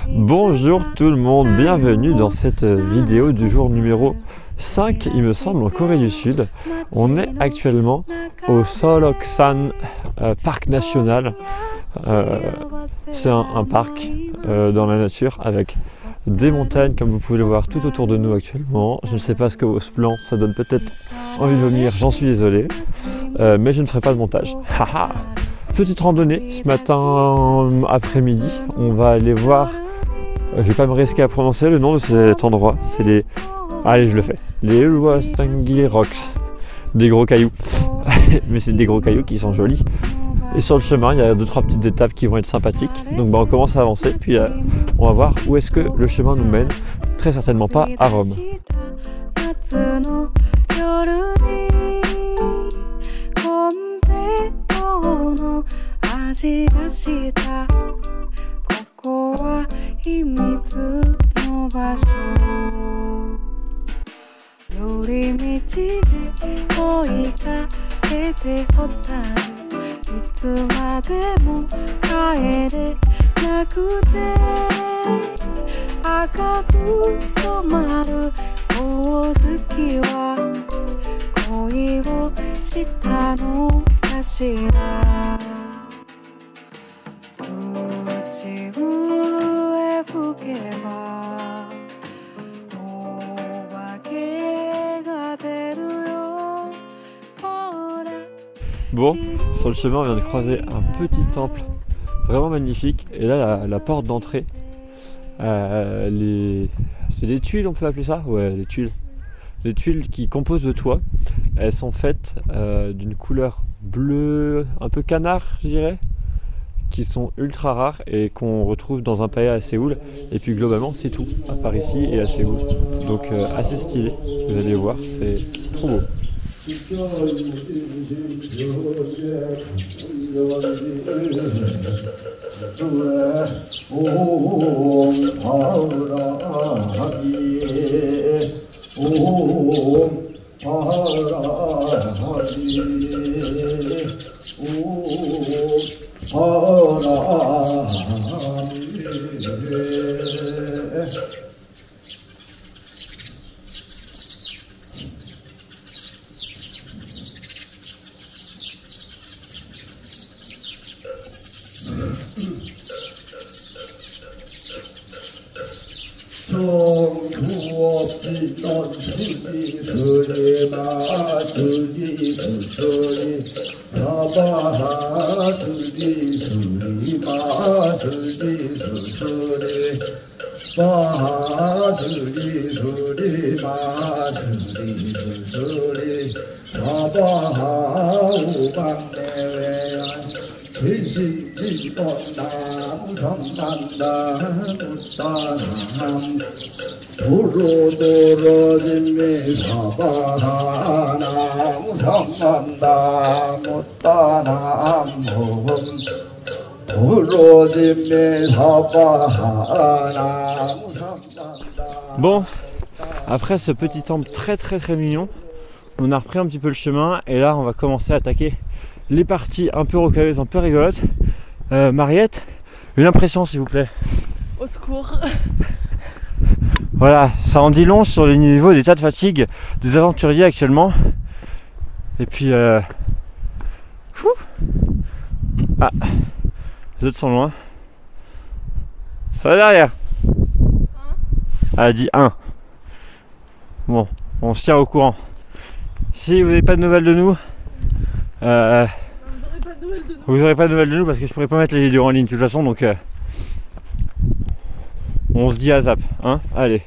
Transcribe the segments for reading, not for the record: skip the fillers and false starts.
Bonjour tout le monde, bienvenue dans cette vidéo du jour numéro 5, il me semble, en Corée du Sud. On est actuellement au Seoloksan Parc National. C'est un parc dans la nature avec des montagnes comme vous pouvez le voir tout autour de nous actuellement. Je ne sais pas ce que vos plans, ça donne peut-être envie de vomir, j'en suis désolé. Mais je ne ferai pas de montage. Haha. Petite randonnée ce matin après-midi, on va aller voir, je vais pas me risquer à prononcer le nom de cet endroit, c'est les, allez je le fais, les Ulwasangi Rocks, des gros cailloux, mais c'est des gros cailloux qui sont jolis. Et sur le chemin il y a 2-3 petites étapes qui vont être sympathiques, donc on commence à avancer, puis on va voir où est-ce que le chemin nous mène, très certainement pas à Rome. Bon, sur le chemin on vient de croiser un petit temple vraiment magnifique, et là la porte d'entrée, c'est des tuiles, on peut appeler ça? Ouais, les tuiles qui composent le toit, elles sont faites d'une couleur bleue, un peu canard je dirais, qui sont ultra rares et qu'on retrouve dans un palais à Séoul, et puis globalement c'est tout, à part ici et à Séoul, donc assez stylé, vous allez voir, c'est trop beau. Bon, après ce petit temple très mignon, on a repris un petit peu le chemin et là on va commencer à attaquer les parties un peu rocailleuses, un peu rigolotes. Mariette, une impression s'il vous plaît. Au secours. Voilà, ça en dit long sur le niveau d'état de fatigue des aventuriers actuellement. Et puis ah, les autres sont loin. Ça va derrière. Elle a dit 1. Bon, on se tient au courant. Si vous n'avez pas de nouvelles de nous, vous n'aurez pas de nouvelles de nous parce que je pourrais pas mettre les vidéos en ligne de toute façon, donc on se dit à zap, hein. Allez.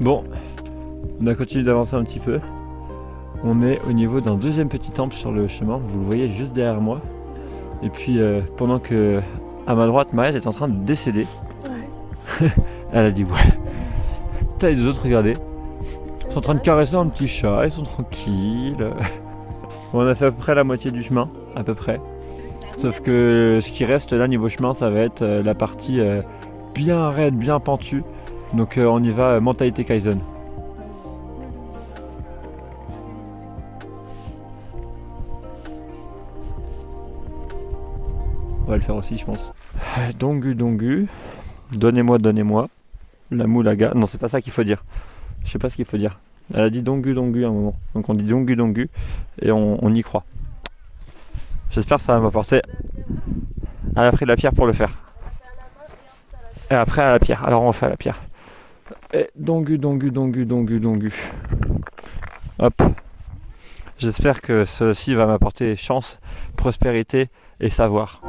Bon, on a continué d'avancer un petit peu. On est au niveau d'un deuxième petit temple sur le chemin, vous le voyez juste derrière moi. Et puis pendant que à ma droite, Mariette est en train de décéder. Ouais. Elle a dit ouais. T'as les deux autres, regardez. sont en train de caresser un petit chat, ils sont tranquilles. Bon, on a fait à peu près la moitié du chemin, à peu près. Sauf que ce qui reste là niveau chemin, ça va être la partie bien raide, bien pentue. Donc on y va, mentalité Kaizen. On va le faire aussi, je pense. Dongu, dongu. Donnez-moi, donnez-moi. La moulaga. Non, c'est pas ça qu'il faut dire. Je sais pas ce qu'il faut dire. Elle a dit dongu, dongu à un moment. Donc on dit dongu, dongu. Et on y croit. J'espère que ça va m'apporter. Elle a pris la pierre pour le faire. Et après à la pierre. Alors on fait à la pierre. Et dongu, dongu, dongu, dongu, dongu. Hop. J'espère que ceci va m'apporter chance, prospérité et savoir.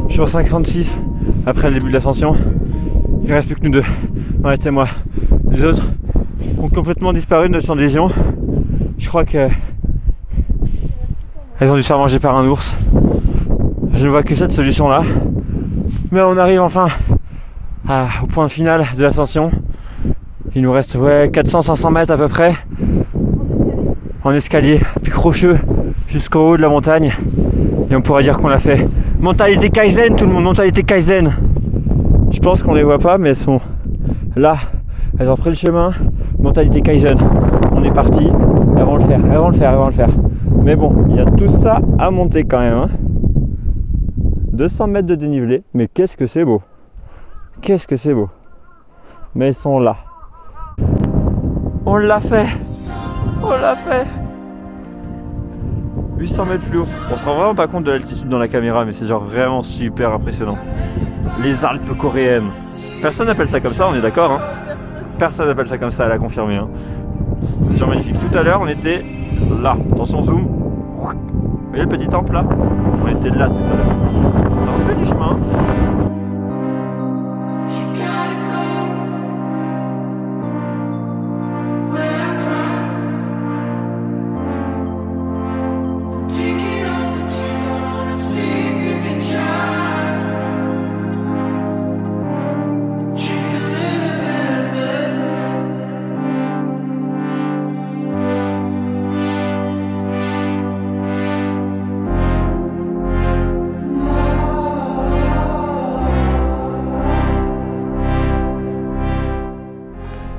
Jour 56 après le début de l'ascension. Il ne reste plus que nous deux. Ouais, c'est moi. Les autres ont complètement disparu de notre champ de vision. Je crois que elles ont dû se faire manger par un ours. Je ne vois que cette solution là. Mais on arrive enfin au point final de l'ascension. Il nous reste 400-500 mètres à peu près en escalier, puis crocheux jusqu'au haut de la montagne. Et on pourrait dire qu'on l'a fait. Mentalité Kaizen, tout le monde, mentalité Kaizen. Je pense qu'on les voit pas, mais elles sont là. Elles ont pris le chemin. Mentalité Kaizen. On est parti. Elles vont le faire, elles vont le faire, elles vont le faire. Mais bon, il y a tout ça à monter quand même. 200 mètres de dénivelé. Mais qu'est-ce que c'est beau. Qu'est-ce que c'est beau. Mais elles sont là. On l'a fait. On l'a fait. 800 mètres plus haut. On se rend vraiment pas compte de l'altitude dans la caméra, mais c'est genre vraiment super impressionnant. Les Alpes coréennes. Personne n'appelle ça comme ça, on est d'accord, hein. Personne n'appelle ça comme ça, elle a confirmé. Hein. C'est genre magnifique. Tout à l'heure, on était là. Attention, zoom. Vous voyez le petit temple là? On était là tout à l'heure. Ça en fait du chemin.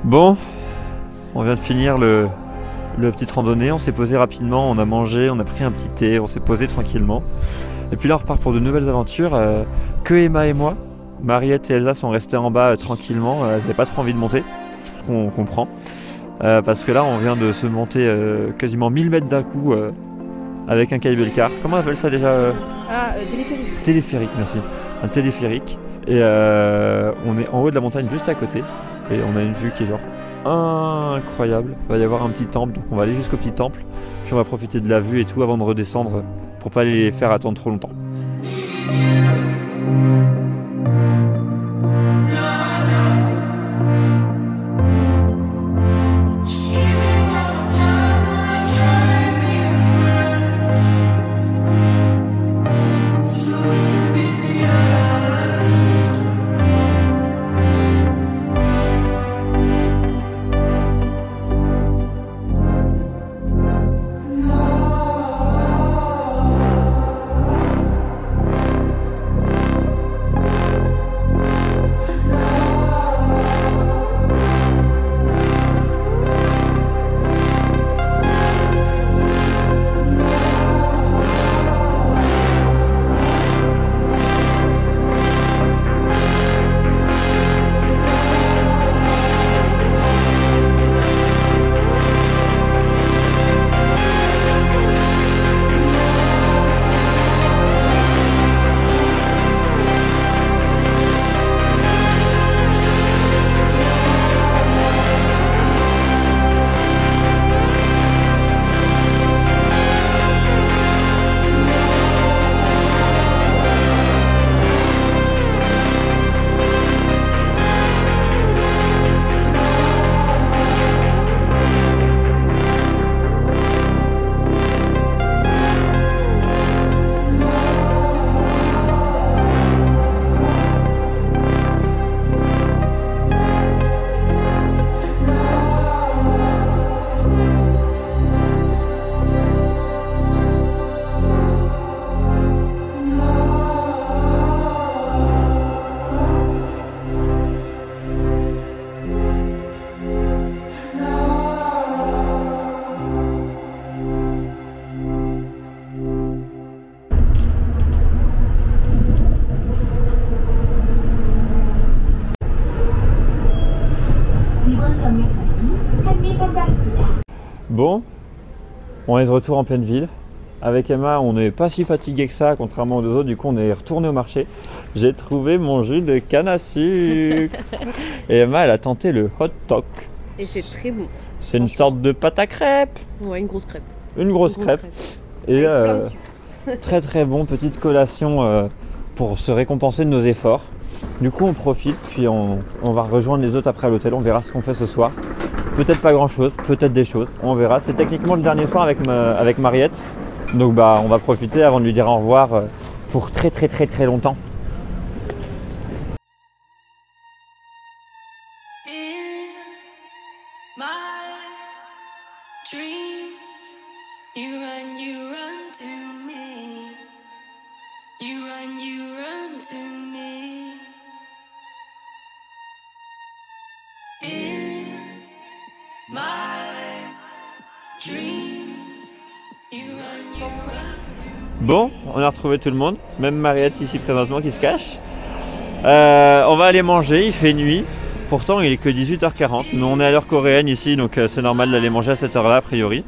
Bon, on vient de finir le petite randonnée, on s'est posé rapidement, on a mangé, on a pris un petit thé, on s'est posé tranquillement. Et puis là on repart pour de nouvelles aventures. Que Emma et moi, Mariette et Elsa sont restés en bas tranquillement, elles n'avaient pas trop envie de monter, ce qu'on comprend. Parce que là on vient de se monter quasiment 1000 mètres d'un coup avec un cable car. Comment on appelle ça déjà téléphérique. Téléphérique, merci. Un téléphérique. Et on est en haut de la montagne juste à côté. Et on a une vue qui est genre incroyable. Il va y avoir un petit temple, donc on va aller jusqu'au petit temple. Puis on va profiter de la vue et tout avant de redescendre pour pas les faire attendre trop longtemps. Bon, on est de retour en pleine ville. Avec Emma, on n'est pas si fatigué que ça, contrairement aux deux autres. Du coup, on est retourné au marché. J'ai trouvé mon jus de canne à sucre. Et Emma, elle a tenté le hot dog. Et c'est très bon. C'est une sorte de pâte à crêpes. Ouais, une grosse crêpe. Une grosse crêpe. Et très très bon, petite collation pour se récompenser de nos efforts. Du coup, on profite, puis on va rejoindre les autres après à l'hôtel. On verra ce qu'on fait ce soir. Peut-être pas grand chose, peut-être des choses. On verra. C'est techniquement le dernier soir avec Mariette. Donc bah on va profiter avant de lui dire au revoir pour très longtemps. Bon, on a retrouvé tout le monde, même Mariette ici présentement qui se cache. On va aller manger, il fait nuit. Pourtant il est que 18h40, mais on est à l'heure coréenne ici, donc c'est normal d'aller manger à cette heure là a priori.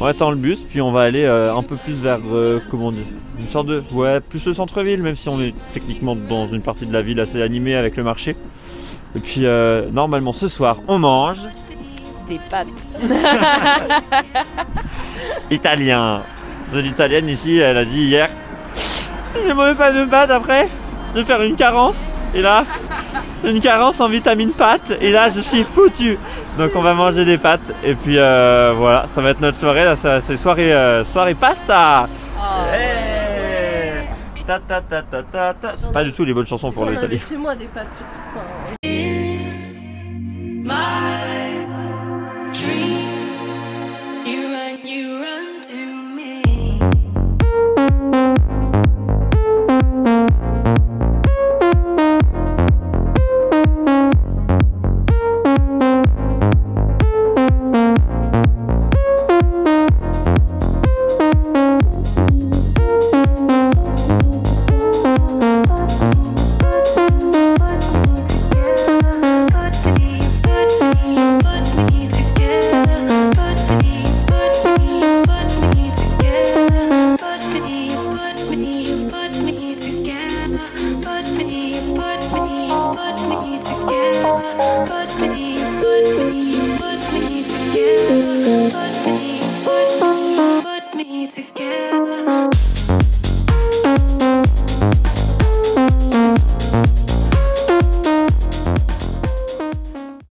On attend le bus, puis on va aller un peu plus vers, comment on dit, une sorte de, ouais, plus le centre-ville, même si on est techniquement dans une partie de la ville assez animée avec le marché. Et puis normalement ce soir on mange des pâtes. Italien. De l'italienne ici, elle a dit hier, je ne mange pas de pâtes après, je vais faire une carence. Et là, une carence en vitamine pâtes. Et là, je suis foutu. Donc on va manger des pâtes. Et puis voilà, ça va être notre soirée. Là, c'est soirée pasta. Oh. Hey. Ta ta ta ta ta ta. Pas du tout les bonnes chansons pour l'Italie. Chez moi des pâtes surtout. Enfin...